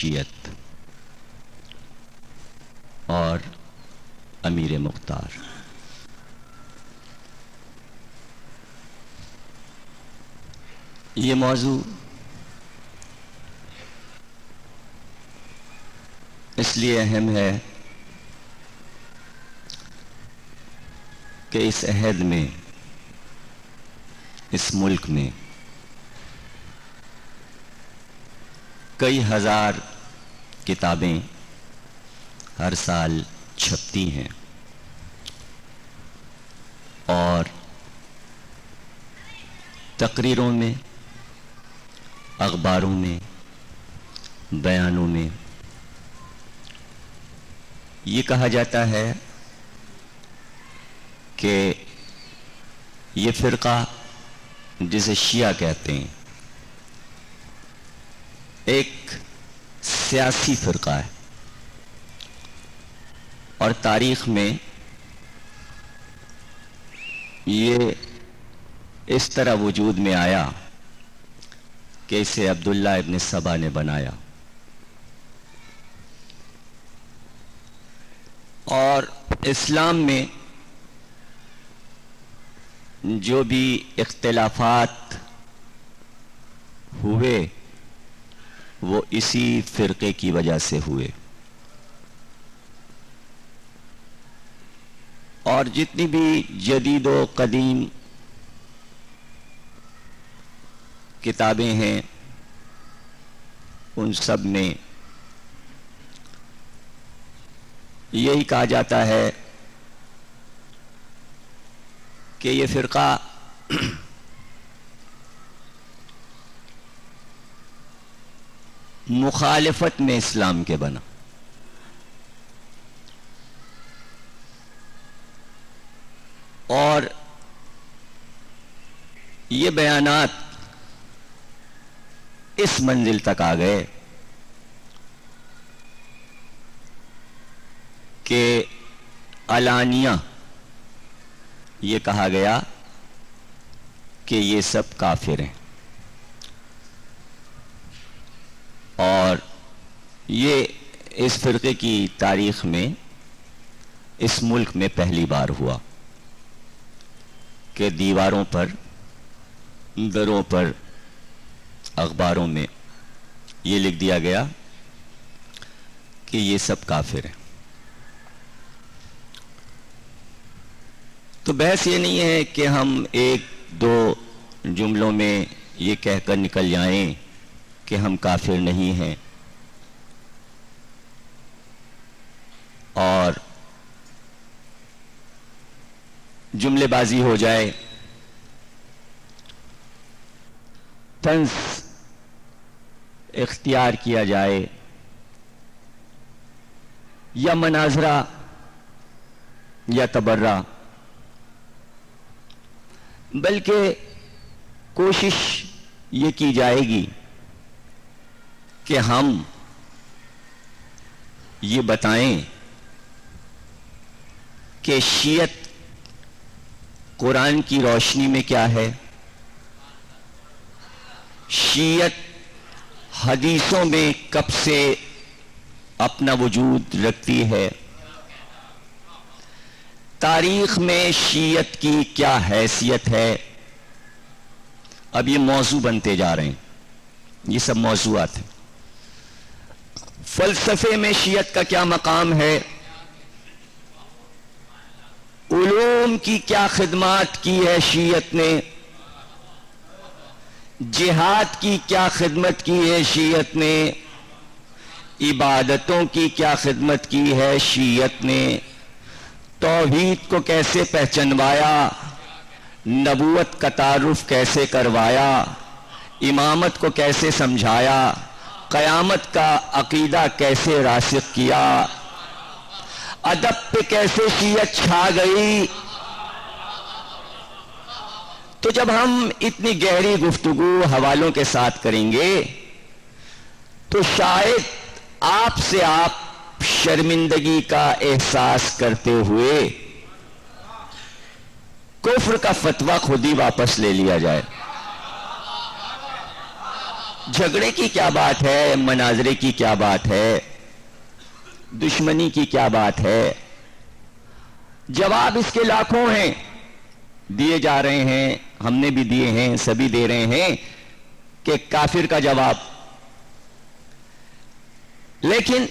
شیعت اور امیر مختار. یہ موضوع اس لیے اہم ہے کہ اس عہد میں، اس ملک میں کئی ہزار کتابیں ہر سال چھپتی ہیں اور تقریروں میں، اخباروں میں، بیانوں میں یہ کہا جاتا ہے کہ یہ فرقہ جسے شیعہ کہتے ہیں ایک سیاسی فرقہ ہے اور تاریخ میں یہ اس طرح وجود میں آیا کہ اسے عبداللہ ابن سبا نے بنایا. اور اسلام میں جو بھی اختلافات ہوئے وہ اسی فرقے کی وجہ سے ہوئے، اور جتنی بھی جدید و قدیم کتابیں ہیں ان سب میں یہی کہا جاتا ہے کہ یہ فرقہ مخالفت میں اسلام کے بنا، اور یہ بیانات اس منزل تک آ گئے کہ علانیہ یہ کہا گیا کہ یہ سب کافر ہیں، اور یہ اس فرقے کی تاریخ میں اس ملک میں پہلی بار ہوا کہ دیواروں پر، دروں پر، اخباروں میں یہ لکھ دیا گیا کہ یہ سب کافر ہیں. تو بحث یہ نہیں ہے کہ ہم ایک دو جملوں میں یہ کہہ کر نکل جائیں کہ ہم کافر نہیں ہیں اور جملے بازی ہو جائے، طنز اختیار کیا جائے یا مناظرہ یا تبرہ، بلکہ کوشش یہ کی جائے گی کہ ہم یہ بتائیں کہ شیعت قرآن کی روشنی میں کیا ہے، شیعت حدیثوں میں کب سے اپنا وجود رکھتی ہے، تاریخ میں شیعت کی کیا حیثیت ہے. اب یہ موضوع بنتے جا رہے ہیں، یہ سب موضوعات ہیں. فلسفے میں شیعت کا کیا مقام ہے، علوم کی کیا خدمات کی ہے شیعت نے، جہاد کی کیا خدمت کی ہے شیعت نے، عبادتوں کی کیا خدمت کی ہے شیعت نے، توحید کو کیسے پہچنوایا، نبوت کا تعارف کیسے کروایا، امامت کو کیسے سمجھایا، قیامت کا عقیدہ کیسے راسخ کیا، ادب پہ کیسے شیعت چھا گئی. تو جب ہم اتنی گہری گفتگو حوالوں کے ساتھ کریں گے تو شاید آپ سے آپ شرمندگی کا احساس کرتے ہوئے کفر کا فتویٰ خود ہی واپس لے لیا جائے. جھگڑے کی کیا بات ہے، مناظرے کی کیا بات ہے، دشمنی کی کیا بات ہے؟ جواب اس کے لاکھوں ہیں، دیے جا رہے ہیں، ہم نے بھی دیے ہیں، سبھی دے رہے ہیں کہ کافر کا جواب. لیکن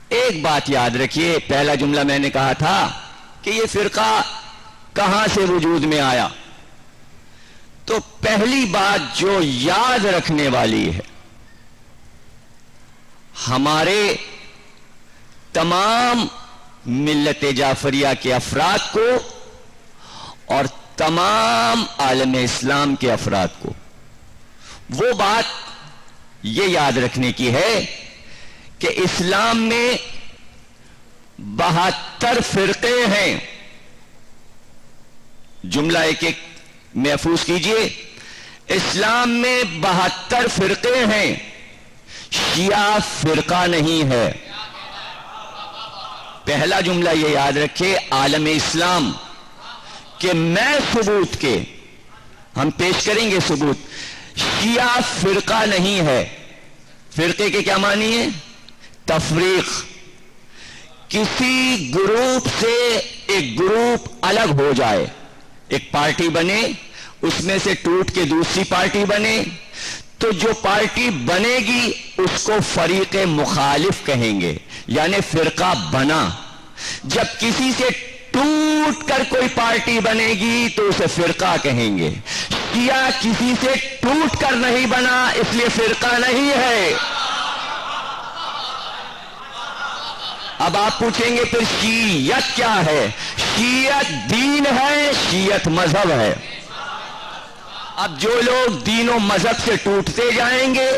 ایک بات یاد رکھیے، پہلا جملہ میں نے کہا تھا کہ یہ فرقہ کہاں سے وجود میں آیا. تو پہلی بات جو یاد رکھنے والی ہے، ہمارے تمام ملت جعفریہ کے افراد کو اور تمام عالم اسلام کے افراد کو وہ بات یہ یاد رکھنے کی ہے کہ اسلام میں 72 فرقے ہیں. جملہ ایک ایک محفوظ کیجئے. اسلام میں 72 فرقے ہیں، شیعہ فرقہ نہیں ہے. پہلا جملہ یہ یاد رکھے عالم اسلام کہ میں ثبوت کے، ہم پیش کریں گے ثبوت، شیعہ فرقہ نہیں ہے. فرقے کے کیا معنی ہے؟ تفریق. کسی گروپ سے ایک گروپ الگ ہو جائے، ایک پارٹی بنے، اس میں سے ٹوٹ کے دوسری پارٹی بنے، تو جو پارٹی بنے گی اس کو فریق مخالف کہیں گے، یعنی فرقہ بنا. جب کسی سے ٹوٹ کر کوئی پارٹی بنے گی تو اسے فرقہ کہیں گے. شیعہ کسی سے ٹوٹ کر نہیں بنا، اس لیے فرقہ نہیں ہے. اب آپ پوچھیں گے پھر شیعت کیا ہے؟ شیعت دین ہے، شیعت مذہب ہے. اب جو لوگ دین و مذہب سے ٹوٹتے جائیں گے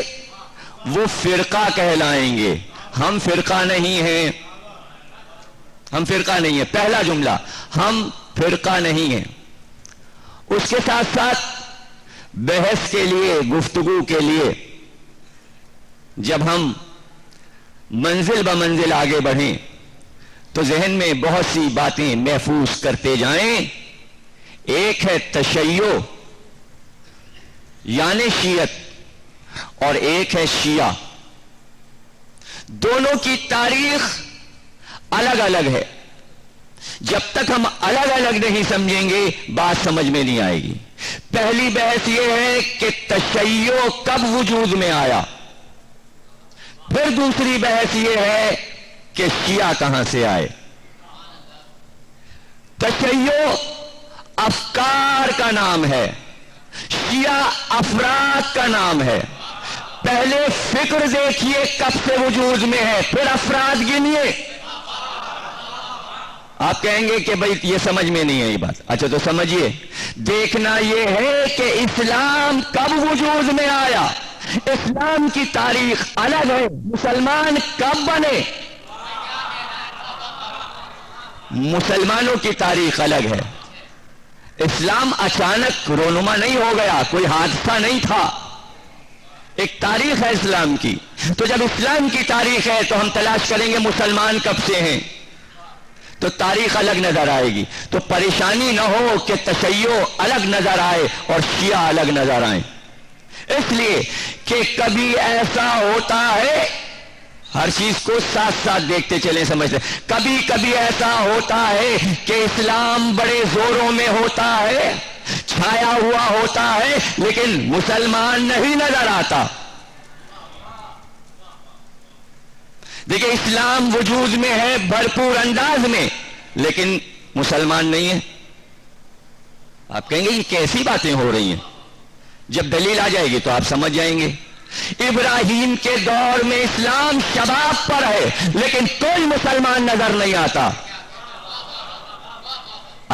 وہ فرقہ کہلائیں گے. ہم فرقہ نہیں ہیں، ہم فرقہ نہیں ہیں. پہلا جملہ، ہم فرقہ نہیں ہیں. اس کے ساتھ ساتھ بحث کے لیے، گفتگو کے لیے جب ہم منزل بمنزل آگے بڑھیں تو ذہن میں بہت سی باتیں محفوظ کرتے جائیں. ایک ہے تشیع یعنی شیعت، اور ایک ہے شیعہ. دونوں کی تاریخ الگ الگ ہے. جب تک ہم الگ الگ نہیں سمجھیں گے بات سمجھ میں نہیں آئے گی. پہلی بحث یہ ہے کہ تشیع کب وجود میں آیا. پھر دوسری بحث یہ ہے کہ شیعہ کہاں سے آئے. تشیع افکار کا نام ہے، شیعہ افراد کا نام ہے. پہلے فکر دیکھیے کب سے وجود میں ہے، پھر افراد گنیے. آپ کہیں گے کہ بھئی یہ سمجھ میں نہیں ہے یہ بات. اچھا تو سمجھیے. دیکھنا یہ ہے کہ اسلام کب وجود میں آیا. اسلام کی تاریخ الگ ہے. مسلمان کب بنے، مسلمانوں کی تاریخ الگ ہے. اسلام اچانک رونما نہیں ہو گیا، کوئی حادثہ نہیں تھا، ایک تاریخ ہے اسلام کی. تو جب اسلام کی تاریخ ہے تو ہم تلاش کریں گے مسلمان کب سے ہیں، تو تاریخ الگ نظر آئے گی. تو پریشانی نہ ہو کہ تشیع الگ نظر آئے اور شیعہ الگ نظر آئیں. اس لیے کہ کبھی ایسا ہوتا ہے، ہر چیز کو ساتھ ساتھ دیکھتے چلیں سمجھتے. کبھی کبھی ایسا ہوتا ہے کہ اسلام بڑے زوروں میں ہوتا ہے، چھایا ہوا ہوتا ہے، لیکن مسلمان نہیں نظر آتا. دیکھیں اسلام وجود میں ہے بھرپور انداز میں، لیکن مسلمان نہیں ہے. آپ کہیں گے یہ کیسی باتیں ہو رہی ہیں؟ جب دلیل آ جائے گی تو آپ سمجھ جائیں گے. ابراہیم کے دور میں اسلام شباب پر ہے، لیکن کوئی مسلمان نظر نہیں آتا.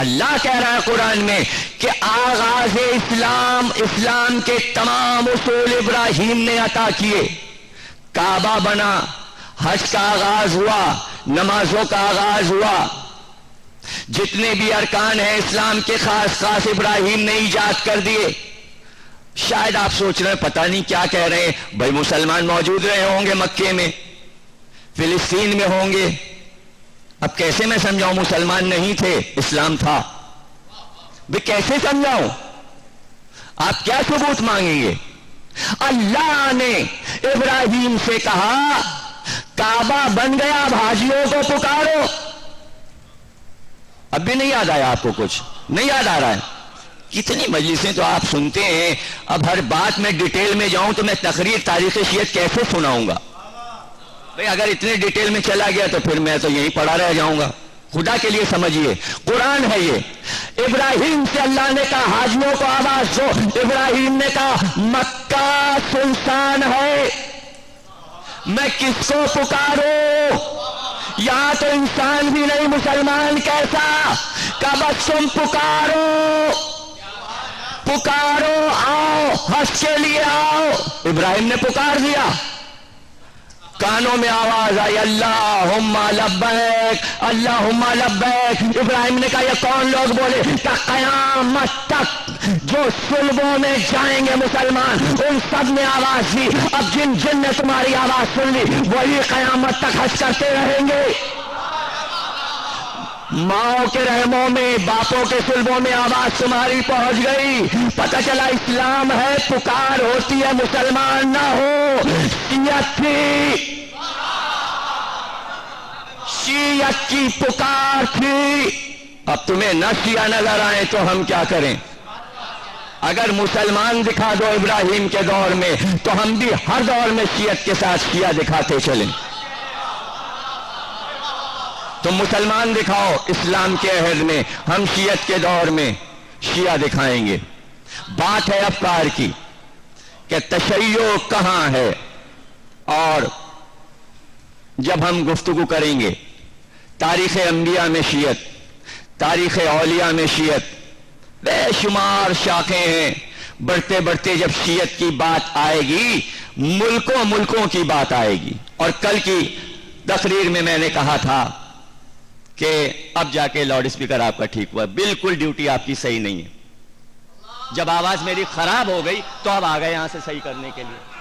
اللہ کہہ رہا ہے قرآن میں کہ آغاز اسلام کے تمام اصول ابراہیم نے عطا کیے. کعبہ بنا، حج کا آغاز ہوا، نمازوں کا آغاز ہوا، جتنے بھی ارکان ہیں اسلام کے خاص خاص ابراہیم نے ایجاد کر دیے. شاید آپ سوچ رہے ہیں پتہ نہیں کیا کہہ رہے ہیں. بھائی مسلمان موجود رہے ہوں گے مکے میں، فلسطین میں ہوں گے. اب کیسے میں سمجھاؤں مسلمان نہیں تھے، اسلام تھا. بھائی کیسے سمجھاؤں؟ آپ کیا ثبوت مانگیں گے؟ اللہ نے ابراہیم سے کہا کعبہ بن گیا، اب حاجیوں کو پکارو۔ اب بھی نہیں یاد آیا آپ کو؟ کچھ نہیں یاد آ رہا ہے؟ کتنی مجلسیں تو آپ سنتے ہیں، اب ہر بات میں ڈیٹیل میں جاؤں تو میں تقریر تاریخ شیعت کیسے سناؤں گا بھئی؟ اگر اتنے ڈیٹیل میں چلا گیا تو پھر میں تو یہیں پڑا رہ جاؤں گا۔ خدا کے لیے سمجھیے، قرآن ہے یہ۔ ابراہیم سے اللہ نے کہا حاجیوں کو آواز دو۔ ابراہیم نے کہا مکہ سنسان ہے، میں کس کو پکاروں؟ یہاں تو انسان بھی نہیں، مسلمان کیسا؟ کہا بس تم پکارو، پکارو، آؤ، حج کے لیے آؤ۔ ابراہیم نے پکار دیا، کانوں میں آواز آئی اللہم لبیک اللہم لبیک۔ ابراہیم نے کہا یہ کون لوگ بولے؟ کہ قیامت تک جو صلبوں میں جائیں گے مسلمان ان سب نے آواز دی، اب جن نے تمہاری آواز سن لی وہی قیامت تک حج کرتے رہیں گے۔ ماؤں کے رحموں میں، باپوں کے صلبوں میں آواز تمہاری پہنچ گئی، پتہ چلا اسلام ہے، پکار ہوتی ہے مسلمان نہ ہو۔ شیعت تھی، شیعت کی پکار تھی۔ اب تمہیں نہ شیعہ نظر آئے تو ہم کیا کریں؟ اگر مسلمان دکھا دو ابراہیم کے دور میں تو ہم بھی ہر دور میں شیعت کے ساتھ شیعہ دکھاتے چلیں۔ تم مسلمان دکھاؤ اسلام کے عہد میں، ہم شیعت کے دور میں شیعہ دکھائیں گے۔ بات ہے افکار کی کہ تشیع کہاں ہے، اور جب ہم گفتگو کریں گے تاریخ انبیاء میں شیعت، تاریخ اولیاء میں شیعت، بے شمار شاخیں ہیں، بڑھتے بڑھتے جب شیعت کی بات آئے گی ملکوں کی بات آئے گی۔ اور کل کی تقریر میں میں نے کہا تھا کہ اب جا کے لاؤڈ اسپیکر آپ کا ٹھیک ہوا، بالکل ڈیوٹی آپ کی صحیح نہیں ہے۔ جب آواز میری خراب ہو گئی تو اب آ گئے یہاں سے صحیح کرنے کے لیے۔